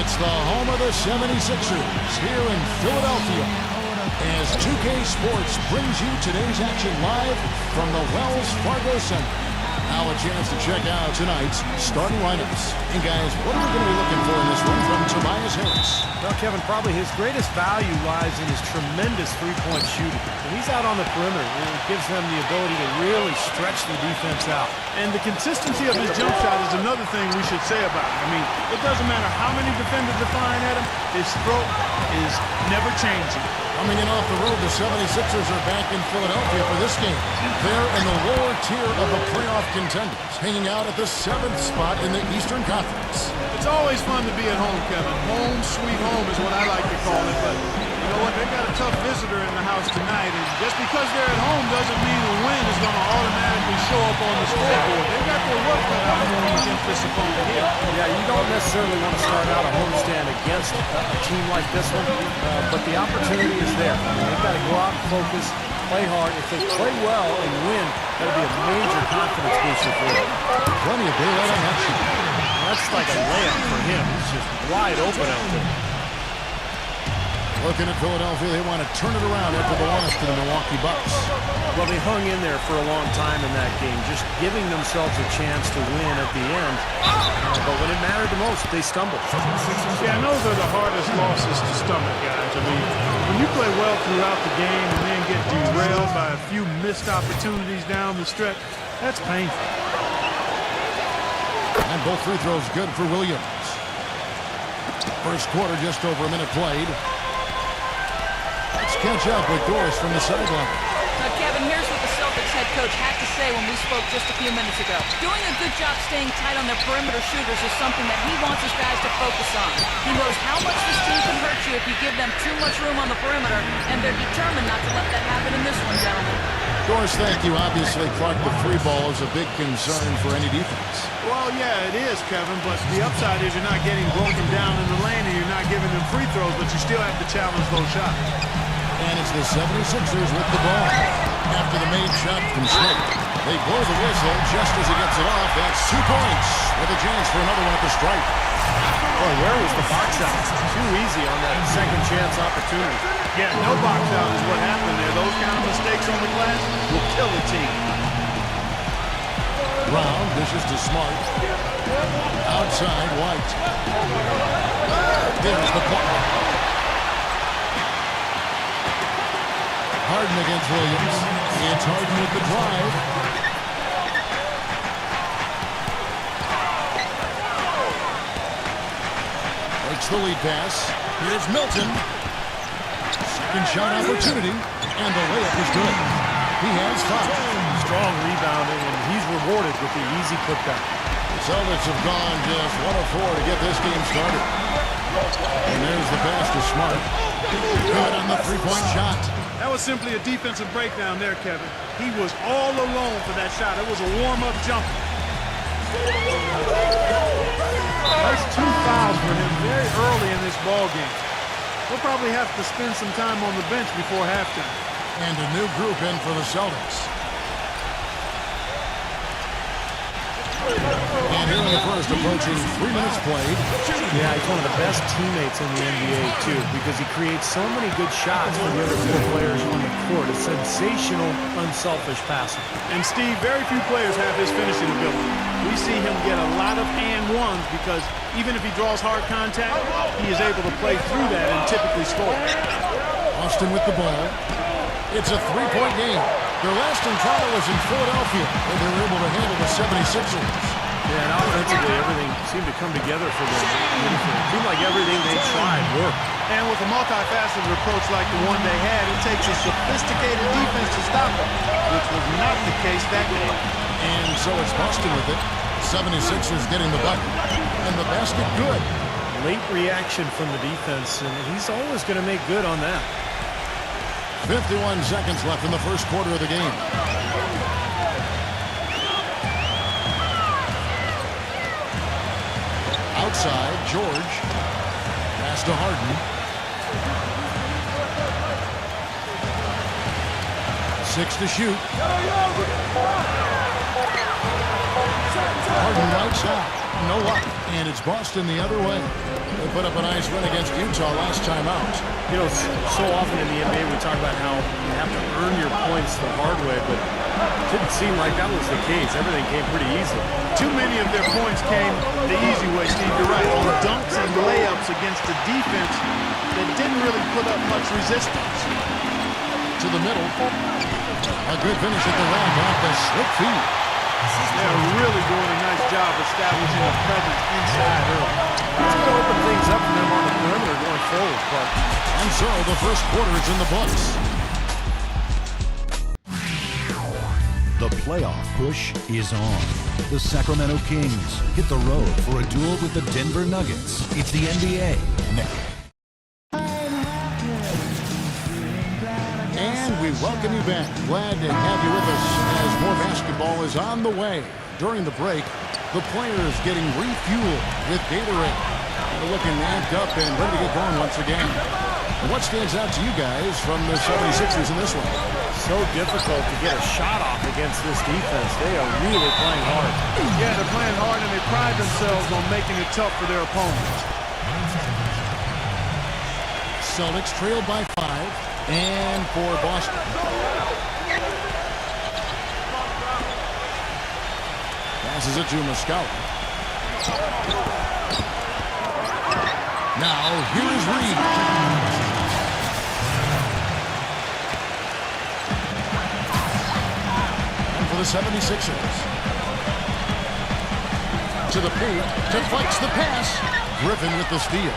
It's the home of the 76ers here in Philadelphia, as 2K Sports brings you today's action live from the Wells Fargo Center. Now a chance to check out tonight's starting lineups. And guys, what are we going to be looking for in this one from Tobias Harris? Well, Kevin, probably his greatest value lies in his tremendous three-point shooting. When he's out on the perimeter, it gives them the ability to really stretch the defense out. And the consistency of his jump shot is another thing we should say about it. I mean, it doesn't matter how many defenders are flying at him, his stroke is never changing. Coming in off the road, the 76ers are back in Philadelphia for this game. They're in the lower tier of the playoff contenders, hanging out at the 7th spot in the Eastern Conference. It's always fun to be at home, Kevin. Home sweet home is what I like to call it. But you know what? They got a tough visitor in the house tonight. And just because they're at home doesn't mean a win is going to automatically show up on the scoreboard. They've got their work cut out for them against this opponent here. Yeah, you don't necessarily want to start out a homestand against a team like this one, but the opportunity is there. They've got to go out and focus, play hard. If they play well and win, that'll be a major confidence booster for them. Plenty of daylight on that shot. That's like a layup for him. He's just wide open out there. Looking at Philadelphia, they want to turn it around after the loss to the Milwaukee Bucks. Well, they hung in there for a long time in that game, just giving themselves a chance to win at the end. But when it mattered the most, they stumbled. Yeah, and those are the hardest losses to stomach, guys. I mean, when you play well throughout the game and then get derailed by a few missed opportunities down the stretch, that's painful. And both free throws good for Williams. First quarter, just over a minute played. Let's catch up with Doris from the sideline. Kevin, here's what the Celtics head coach had to say when we spoke just a few minutes ago. Doing a good job staying tight on their perimeter shooters is something that he wants his guys to focus on. He knows how much this team can hurt you if you give them too much room on the perimeter, and they're determined not to let that happen in this one, gentlemen. Doris, thank you. Obviously, Clark, the free ball is a big concern for any defense. Well, yeah, it is, Kevin, but the upside is you're not getting broken down in the lane and you're not giving them free throws, but you still have to challenge those shots. And it's the 76ers with the ball. After the made shot from Smith, they blow the whistle just as he gets it off. That's 2 points with a chance for another one at the stripe. Boy, where was the box out? Too easy on that second chance opportunity. Yeah, no box out is what happened there. Those kind of mistakes on the glass will kill a team. Brown dishes to Smart. Outside, White. There's the point. Harden against Williams. It's Harden with the drive. Takes the lead pass. Here's Milton. Second shot opportunity. And the layup is good. He has 5. Strong rebounding, and he's rewarded with the easy putback. The Celtics have gone just 1 of 4 to get this game started. And there's the pass to Smart. Good on the three-point shot. That was simply a defensive breakdown there, Kevin. He was all alone for that shot. It was a warm-up jumper. That's 2 fouls for him very early in this ball game. He'll probably have to spend some time on the bench before halftime. And a new group in for the Celtics. And here in the first, approaching 3 minutes played. Yeah, he's one of the best teammates in the NBA, too, because he creates so many good shots for the other 4 players on the court. A sensational, unselfish passer. And, Steve, very few players have his finishing ability. We see him get a lot of and-ones because even if he draws hard contact, he is able to play through that and typically score. Austin with the ball. It's a 3-point game. Their last encounter was in Philadelphia, and they were able to handle the 76ers. Yeah, and offensively, everything seemed to come together for them. It seemed like everything they tried worked. And with a multifaceted approach like the one they had, it takes a sophisticated defense to stop them, which was not the case that day. And so it's Boston with it. 76ers getting the bucket. And the basket good. Late reaction from the defense, and he's always going to make good on that. 51 seconds left in the first quarter of the game. Outside, George. Pass to Harden. 6 to shoot. Harden right side. no luck. And it's Boston the other way. They put up a nice win against Utah last time out. You know, so often in the NBA we talk about how you have to earn your points the hard way, but it didn't seem like that was the case. Everything came pretty easy. Too many of their points came the easy way, Steve. You're right. On dunks and layups against a defense that didn't really put up much resistance. To the middle. A good finish at the rim off the slip feed. They're really doing a nice job establishing a presence inside early. It's going to open things up for them on the perimeter going forward, but And so the first quarter is in the books. The playoff push is on. The Sacramento Kings hit the road for a duel with the Denver Nuggets. It's the NBA. And we welcome you back. Glad to have you with us as more basketball is on the way. During the break, the players getting refueled with Gatorade. They're looking amped up and ready to get going once again. And what stands out to you guys from the 76ers in this one? so difficult to get a shot off against this defense. They are really playing hard. Yeah, they're playing hard, and they pride themselves on making it tough for their opponents. Celtics trailed by 5, and for Boston. Passes it to Muscala. Now, here is Reed. And for the 76ers. To the paint, deflects the pass. Griffin with the steal.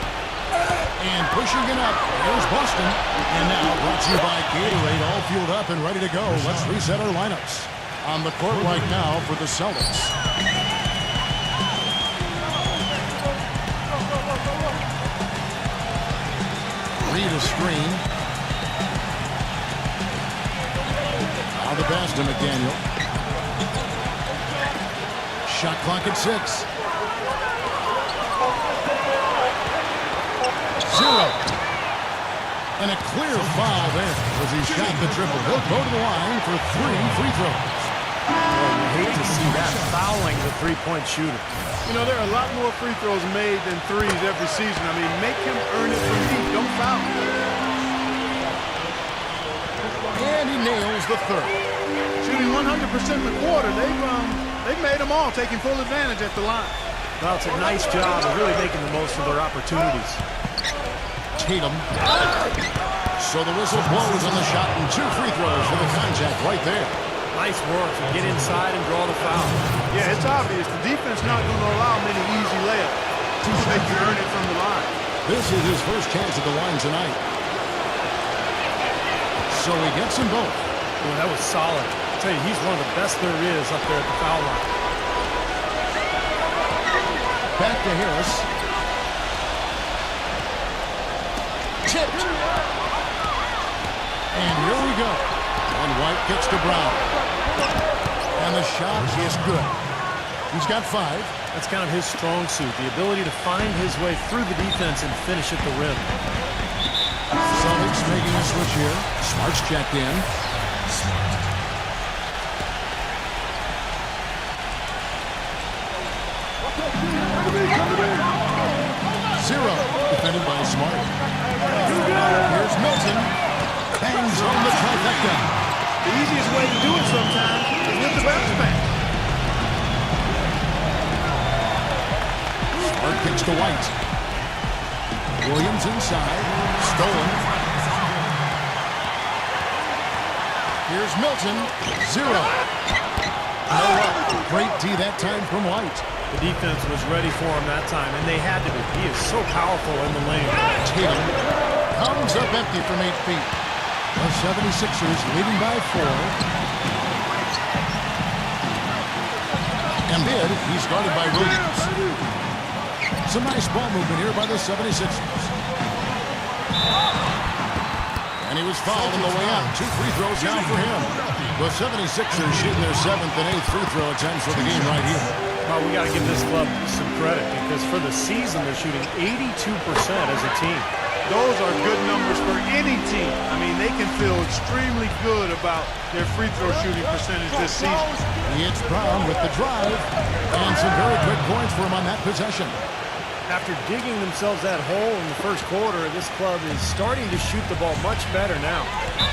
And pushing it up, here's Boston. And now brought to you by Gatorade, all fueled up and ready to go. Let's reset our lineups. On the court right now for the Celtics. Reed a screen. Now the pass to McDaniel. Shot clock at 6. 0. And a clear foul there as he shot the triple. He'll go to the line for 3 free throws. Well, you hate to see that, fouling the three-point shooter. You know, there are a lot more free throws made than threes every season. I mean, make him earn it from deep. Don't foul. And he nails the third. Shooting 100% in the quarter. They've made them all, taking full advantage at the line. Well, it's a nice job of really making the most of their opportunities. Tatum. So the whistle blows on the shot, and 2 free throws for the contact right there. Nice work to get inside and draw the foul. Yeah, it's obvious. The defense not going to allow many easy layups. They can earn it from the line. This is his first chance at the line tonight. So he gets them both. Boy, that was solid. I tell you, he's one of the best there is up there at the foul line. Back to Harris. Tipped. And here we go. And White gets to Brown. And the shot is good. He's got 5. That's kind of his strong suit, the ability to find his way through the defense and finish at the rim. Celtics making a switch here. Smart's checked in. Zero. Defended by Smart. Here's Milton. Bangs on the trifecta. The easiest way to do it sometimes is with the bounce back. Smart kicks to White. Williams inside. Stolen. Here's Milton. 0. No up. Great D that time from White. The defense was ready for him that time, and they had to be. He is so powerful in the lane. Tatum comes up empty from 8 feet. The 76ers leading by 4. Embiid, he's guarded by Williams. Some nice ball movement here by the 76ers. And he was fouled on the way out. 2 free throws down for him. The 76ers shooting their 7th and 8th free throw attempts for the game right here. Well, we got to give this club some credit because for the season they're shooting 82% as a team. Those are good numbers for any team. I mean, they can feel extremely good about their free throw shooting percentage this season. It's Brown with the drive, and some very quick points for him on that possession. After digging themselves that hole in the first quarter, this club is starting to shoot the ball much better now.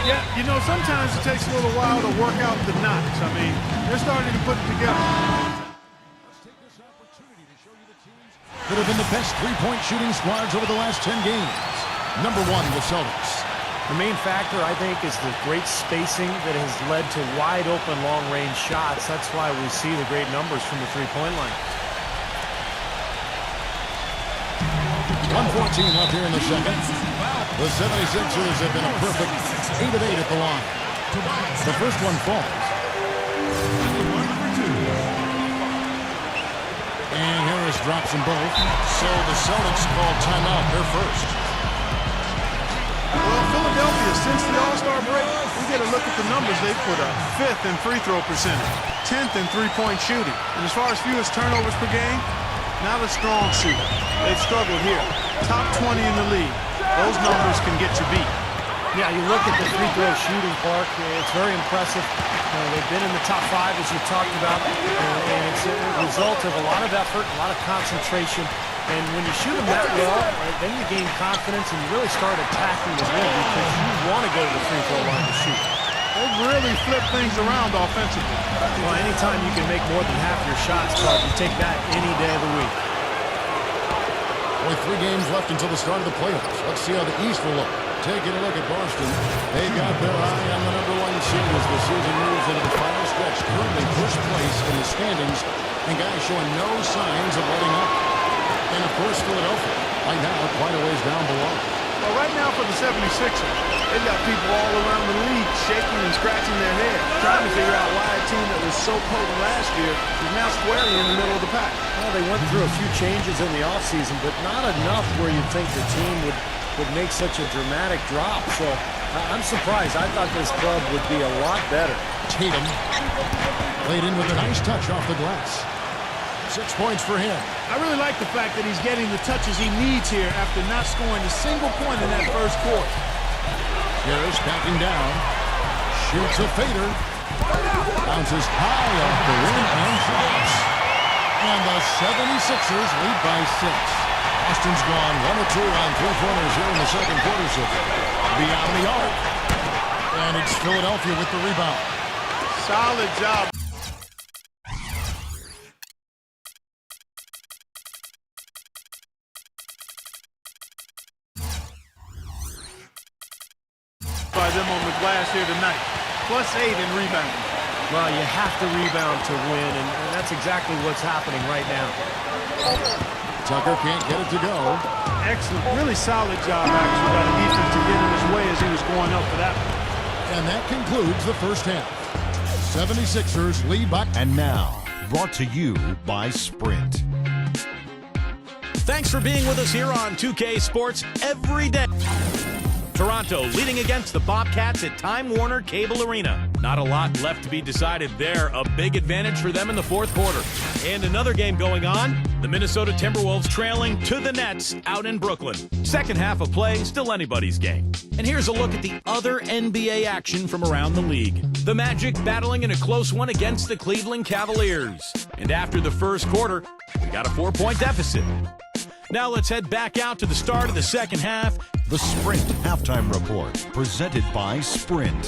Yeah, you know, sometimes it takes a little while to work out the knots. I mean, they're starting to put it together. Let's take this opportunity to show you the teams that have been the best three-point shooting squads over the last 10 games. Number 1, the Celtics. The main factor, I think, is the great spacing that has led to wide-open long-range shots. That's why we see the great numbers from the three-point line. 1:14 left here in the second. The 76ers have been a perfect 8 of 8 at the line. The first one falls. And Harris drops them both. So the Celtics call timeout. They're first. Well, Philadelphia, since the All-Star break, we get a look at the numbers they put up. 5th in free throw percentage, 10th in three-point shooting. And as far as fewest turnovers per game, not a strong suit. They've struggled here. Top 20 in the league. Those numbers can get you beat. Yeah, you look at the free throw shooting, Clark. It's very impressive. They've been in the top 5, as you talked about, and it's a result of a lot of effort, a lot of concentration. And when you shoot them that well, then you gain confidence and you really start attacking the rim because you want to go to the free throw line to shoot. They've really flipped things around offensively. Well, anytime you can make more than half your shots, Clark, you take that any day of the week. With 3 games left until the start of the playoffs, let's see how the East will look. Taking a look at Boston, they got their eye on the number 1 seed as the season moves into the final stretch. Currently first place in the standings, and guys showing no signs of letting up. And of course, Philadelphia, right now, quite a ways down below. Well, right now for the 76ers, they've got people all around the league shaking and scratching their head, trying to figure out why a team that was so potent last year is now squarely in the middle of the pack. Well, they went through a few changes in the offseason, but not enough where you'd think the team would make such a dramatic drop. So I'm surprised. I thought this club would be a lot better. Tatum laid in with a nice touch off the glass. 6 points for him. I really like the fact that he's getting the touches he needs here after not scoring a single point in that first quarter. Harris backing down. Shoots a fader. Bounces high off the rim and drops. And the 76ers lead by 6. Boston's gone 1 of 2 on three-pointers here in the second quarter. So beyond the arc. And it's Philadelphia with the rebound. Solid job. By them on the glass here tonight. +8 in rebounding. Well, you have to rebound to win, and that's exactly what's happening right now. Tucker can't get it to go. Excellent. Really solid job, actually, by the defense to get in his way as he was going up for that one. And that concludes the first half. 76ers lead by... And now, brought to you by Sprint. Thanks for being with us here on 2K Sports every day. Toronto leading against the Bobcats at Time Warner Cable Arena. Not a lot left to be decided there. A big advantage for them in the fourth quarter. And another game going on. The Minnesota Timberwolves trailing to the Nets out in Brooklyn. Second half of play, still anybody's game. And here's a look at the other NBA action from around the league. The Magic battling in a close one against the Cleveland Cavaliers. And after the first quarter, we got a 4-point deficit. Now let's head back out to the start of the second half. The Sprint Halftime Report, presented by Sprint.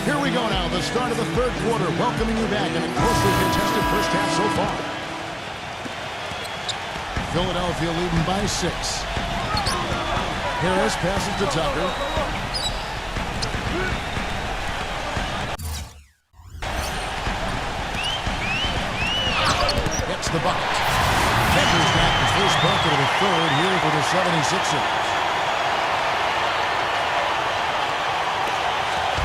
Here we go now, the start of the third quarter, welcoming you back in a closely contested first half so far. Philadelphia leading by 6. Harris passes to Tucker. Gets the bucket. Tucker's got the first bucket of the third here for the 76ers.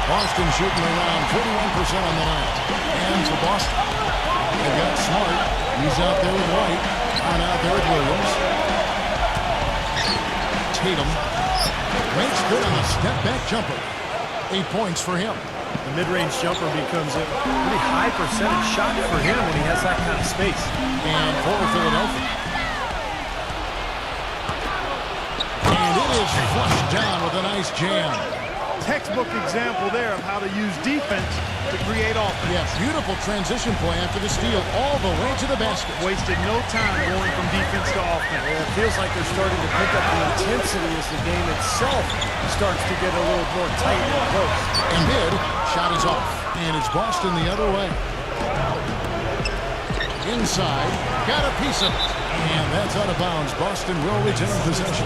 Boston shooting around 41% on the night. And for Boston, they've got Smart. He's out there with White. On out there with Williams. Tatum makes good on a step-back jumper. 8 points for him. The mid-range jumper becomes a pretty high percentage shot for him when he has that kind of space. And for Philadelphia, flushed down with a nice jam. Textbook example there of how to use defense to create offense. Yeah, beautiful transition play after the steal all the way to the basket. Wasted no time going from defense to offense. Well, it feels like they're starting to pick up the intensity as the game itself starts to get a little more tight and close. Embiid, shot is off, and it's Boston the other way. Inside, got a piece of it, and that's out of bounds. Boston will retain possession.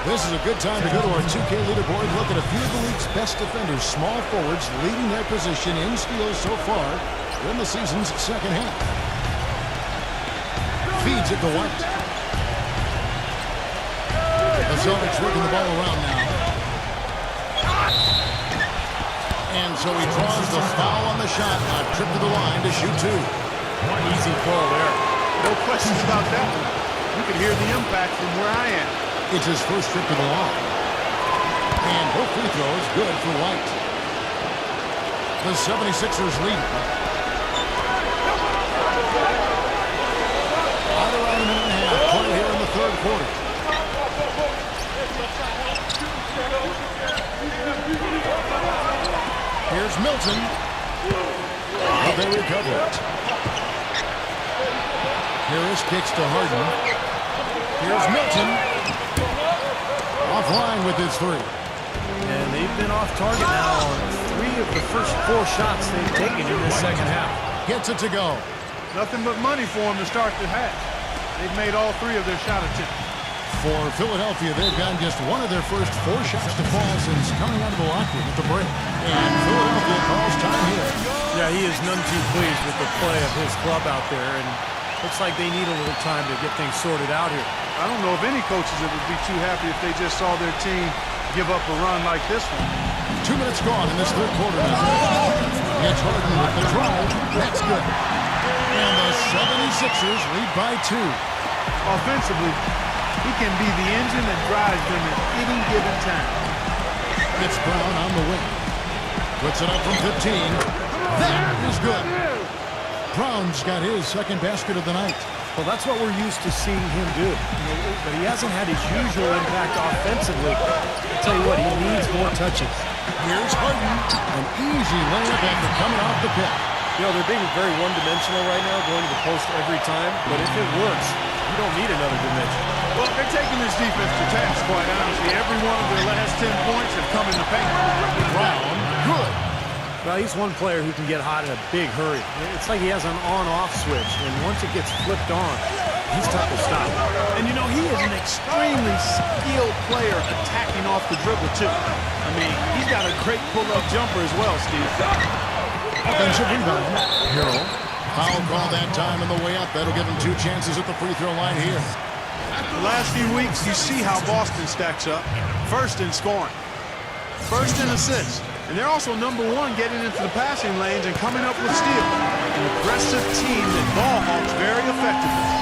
This is a good time to go to our 2K leaderboard. Look at a few of the league's best defenders, small forwards, leading their position in steals so far in the season's second half. Feeds it to White. The Celtics working the ball around now. And so he draws the foul on the shot. A trip to the line to shoot two. Easy call there. No questions about that one. You can hear the impact from where I am. It's his first trip to the line. And both free throws good for White. The 76ers lead. Right around a minute and a half. Play here in the third quarter. Here's Milton. But they recover it. Harris kicks to Harden. Here's Milton. Offline with his three. And they've been off target now on 3 of the first 4 shots they've taken in this second half. Gets it to go. Nothing but money for them to start the half. They've made all 3 of their shot attempts. For Philadelphia, they've gotten just 1 of their first 4 shots to fall since coming out of the locker room at the break. And Philadelphia calls time here. Yeah, he is none too pleased with the play of his club out there, and looks like they need a little time to get things sorted out here. I don't know of any coaches that would be too happy if they just saw their team give up a run like this one. 2 minutes gone in this third quarter now. Gets Harden with the drive. That's good. And the 76ers lead by 2. Offensively, he can be the engine that drives them at any given time. It's Brown on the wing. Puts it up from 15. That is good. Brown's got his second basket of the night. Well, that's what we're used to seeing him do. But he hasn't had his usual impact offensively. I'll tell you what, he needs more touches. Here's Harden. An easy layup after coming off the pick. You know, they're being very one-dimensional right now, going to the post every time. But if it works, you don't need another dimension. Well, they're taking this defense to task, quite honestly. Every one of their last 10 points have come in the paint. Brown, good. Well, he's one player who can get hot in a big hurry. It's like he has an on-off switch, and once it gets flipped on, he's tough to stop. And, you know, he is an extremely skilled player attacking off the dribble, too. I mean, he's got a great pull-up jumper as well, Steve. Offensive rebound. Harrell. Foul call that time on the way up. That'll give him 2 chances at the free throw line here. The last few weeks, you see how Boston stacks up. First in scoring. First in assists. And they're also #1 getting into the passing lanes and coming up with steals. An aggressive team that ball hawks very effectively.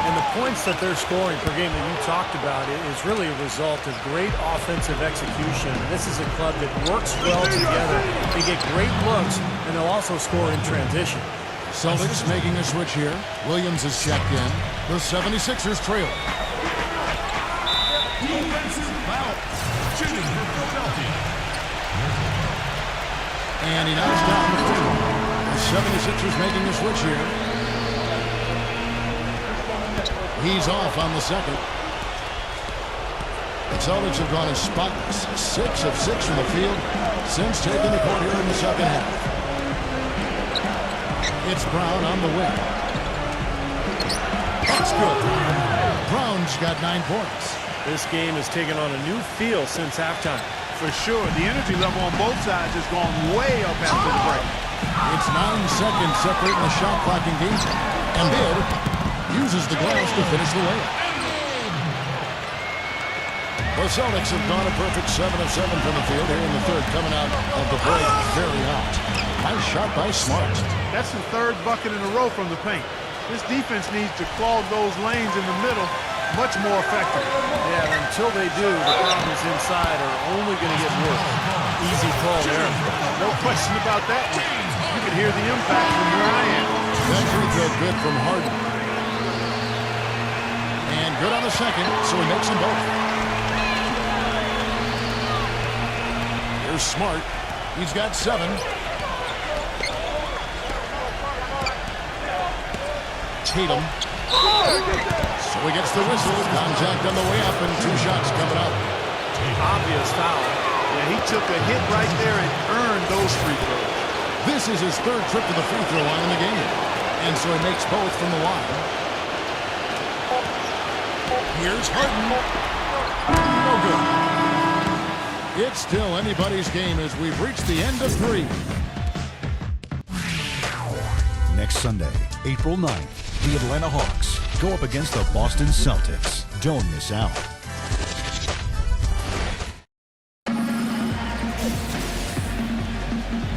And the points that they're scoring per game that you talked about is really a result of great offensive execution. This is a club that works well together. They get great looks, and they'll also score in transition. Celtics making a switch here. Williams is checked in. The 76ers trail. Defensive foul. Shooting for Philadelphia. And he knocks down the field. The 76ers making a switch here. He's off on the second. The Celtics have gone as spotless. 6 of 6 from the field since taking the court here in the second half. It's Brown on the wing. That's good. Brown's got 9 points. This game has taken on a new feel since halftime. For sure, the energy level on both sides has gone way up after the break. It's 9 seconds separating the shot clock and game. Embiid uses the glass to finish the layup. The Celtics have gone a perfect 7 of 7 from the field here in the third, coming out of the break very hot. Nice shot by Smart. That's the 3rd bucket in a row from the paint. This defense needs to clog those lanes in the middle much more effectively. Yeah, and until they do, the problems inside are only going to get worse. Easy call there. No question about that one. You can hear the impact from where I am. That free throw good from Harden. And good on the second, so he makes them both. Here's Smart. He's got 7. Tatum. So he gets the whistle. Contact on the way up and 2 shots coming up. Obvious foul. Yeah, he took a hit right there and earned those free throws. This is his 3rd trip to the free throw line in the game. And so he makes both from the line. Here's Harden. No good. It's still anybody's game as we've reached the end of 3. Next Sunday, April 9th, the Atlanta Hawks go up against the Boston Celtics. Don't miss out.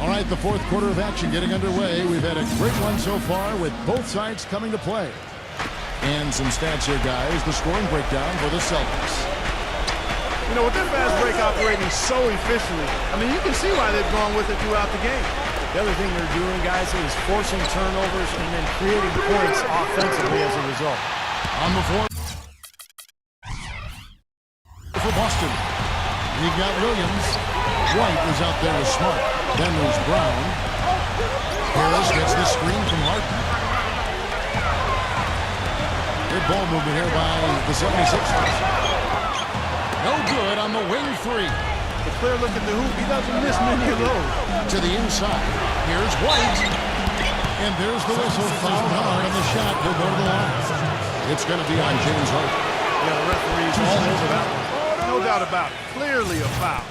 All right, the 4th quarter of action getting underway. We've had a great one so far with both sides coming to play. And some stats here, guys. The scoring breakdown for the Celtics. You know, with their fast break operating so efficiently, I mean, you can see why they've gone with it throughout the game. The other thing they're doing, guys, is forcing turnovers and then creating points offensively as a result. On the floor for Boston. You've got Williams. White is out there with Smart. Then there's Brown. Harris gets the screen from Harden. Good ball movement here by the 76ers. No good on the wing 3. The clear look at the hoop. He doesn't miss many of those. To the inside. Here's White. And there's the whistle. Fouled hard on the shot. He'll go to the line. It's going to be on James Harden. Yeah, the referee's all over that one. No doubt about it. Clearly a foul.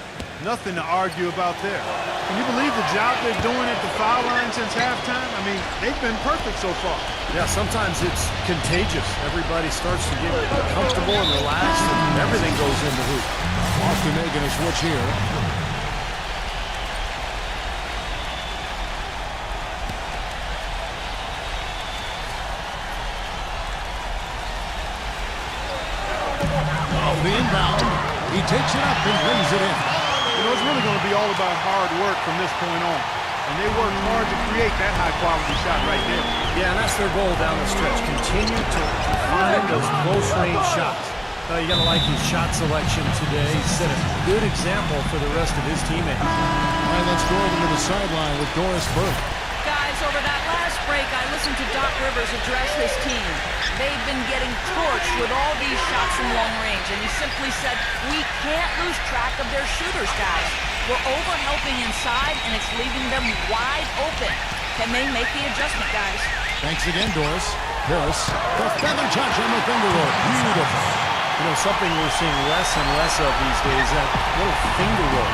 Nothing to argue about there. Can you believe the job they're doing at the foul line since halftime? I mean, they've been perfect so far. Yeah, sometimes it's contagious. Everybody starts to get comfortable and relaxed, and everything goes in the hoop. Boston making a switch here. Oh, the inbound. He takes it up and brings it in. You know, it's really going to be all about hard work from this point on. And they worked hard to create that high-quality shot right there. Yeah, and that's their goal down the stretch. Continue to find those close-range shots. You got to like his shot selection today. He set a good example for the rest of his teammates. All right, let's go over to the sideline with Doris Burke. Guys, over that last break, I listened to Doc Rivers address his team. They've been getting torched with all these shots from long range, and he simply said, we can't lose track of their shooters, guys. We're over-helping inside, and it's leaving them wide open. Can they make the adjustment, guys? Thanks again, Doris. Harris, the feather touch on the finger roll. Beautiful. You know, something we're seeing less and less of these days, that little finger roll.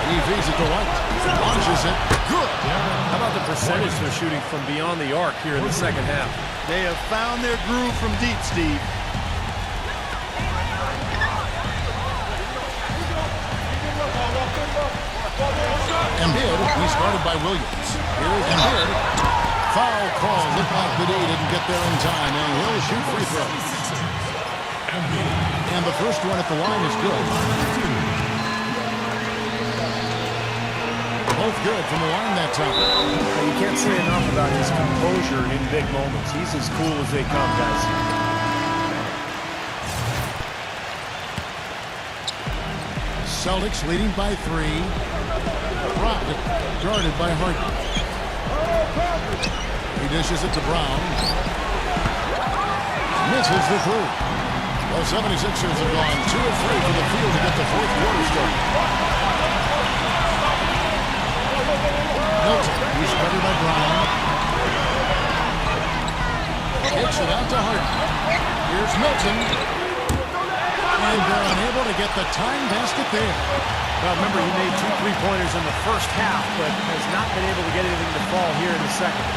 He feeds it to White. Launches it. Good. How about the percentage they're shooting from beyond the arc here in the second half? They have found their groove from deep, Steve. Embiid, he's guarded by Williams. Here's Embiid. Foul call. Looked like the D didn't get there in time, and he'll shoot free throws. And the first one at the line is good. Both good from the line that time. You can't say enough about his composure in big moments. He's as cool as they come, guys. Celtics leading by 3. Rocket guarded by Harden. He dishes it to Brown. Misses the 3. Well, 76ers have gone 2 of 3 to the field to get the 4th quarter started. Milton, he's covered by Brown. Kicks it out to Harden. Here's Milton. And they're unable to get the time basket there. Well, remember, he made 2 3-pointers in the first half, but has not been able to get anything to fall here in the second.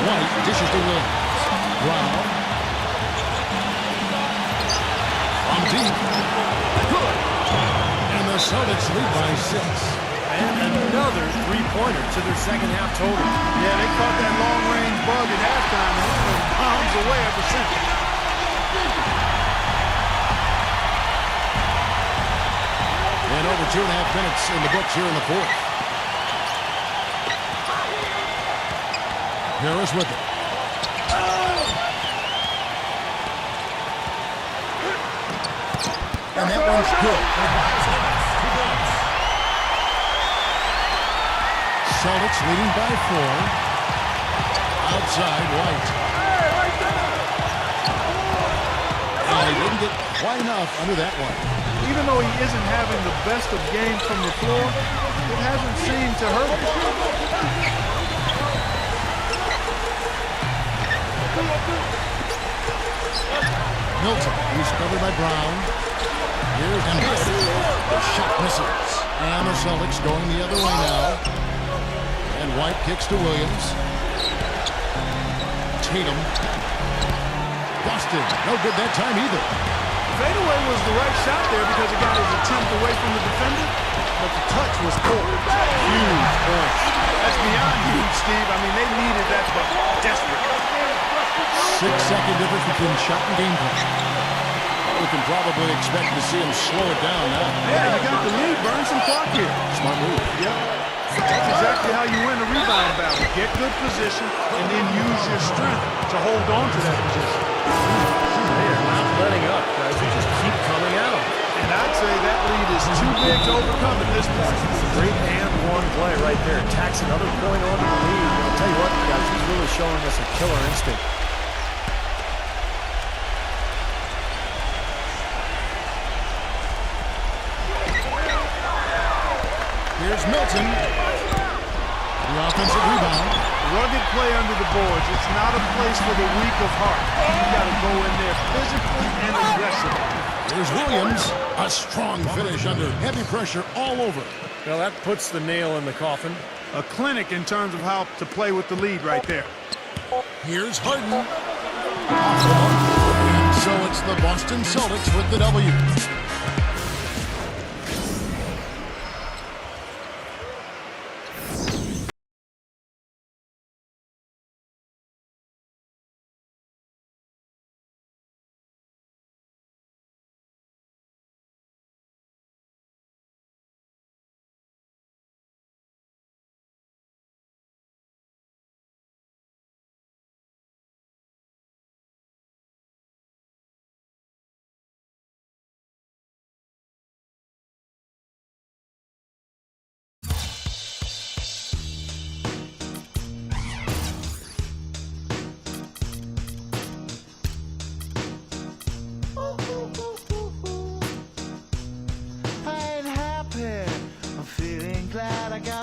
White dishes to Williams. Brown. From deep. Good. And the Celtics lead by 6. And another 3-pointer to their second half total. Yeah, they caught that long-range bug at halftime, and it's been bombs away ever since. And over 2.5 minutes in the books here in the 4th. Harris with it. And that one's good. Celtics leading by 4. Outside, White. And he didn't get quite enough under that one. Even though he isn't having the best of games from the floor, it hasn't seemed to hurt him. Milton, he's covered by Brown. Here's Embiid. The shot misses. And the Celtics going the other way now. And White kicks to Williams. Tatum. Busted. No good that time either. Fadeaway was the right shot there because it got his attempt away from the defender, but the touch was poor. Huge point. That's beyond huge, Steve. I mean, they needed that, but desperate. 6-second difference between shot and game plan. We can probably expect to see him slow it down now. Yeah, you got the lead. Burn some clock here. Smart move. Yep. That's exactly how you win a rebound battle. Get good position and then use your strength to hold on to that position. They are not letting up, guys. They just keep coming at them. And I'd say that lead is too big to overcome at this point. Great and one play right there. Tacks another point on the lead. I'll tell you what, guys, he's really showing us a killer instinct. Here's Milton. The offensive rebound. Rugged play under the boards. It's not a place for the weak of heart. You got to go in there physically and aggressively. Here's Williams. A strong finish under heavy pressure all over. Well, that puts the nail in the coffin. A clinic in terms of how to play with the lead right there. Here's Harden. Off the mark. And so it's the Boston Celtics with the W.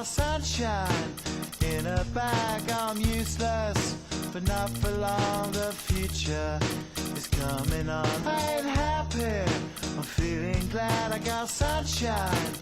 Sunshine in a bag, I'm useless, but not for long. The future is coming on. I ain't happy, I'm feeling glad. I got sunshine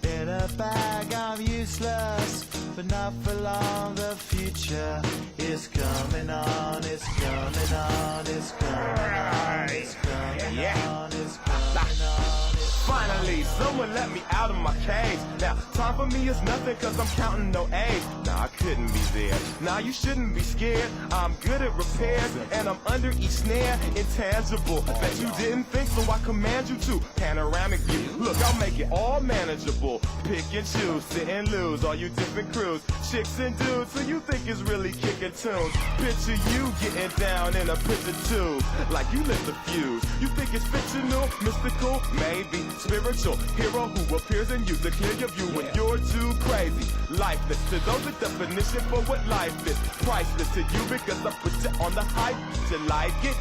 in a bag, I'm useless, but not for long. The future is coming on. It's coming on. It's coming on. It's coming on. It's coming on. Finally, someone let me out of my cage. Now, time for me is nothing cause I'm counting no A's. Nah, I couldn't be there. Nah, you shouldn't be scared. I'm good at repairs and I'm under each snare. Intangible, bet you didn't think, so I command you to. Panoramic view, look, I'll make it all manageable. Pick and choose, sit and lose, all you different crews. Chicks and dudes, who you think is really kicking tunes. Picture you getting down in a picture tube, like you lit the fuse. You think it's fictional, mystical, maybe. Spiritual hero who appears in you to clear your view when you're too crazy. Lifeless to those, the definition for what life is. Priceless to you because I put you on the hype. You like it?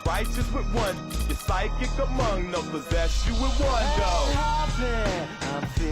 Righteous with one, you're psychic among no possess you with one go. I'm happy, I'm feeling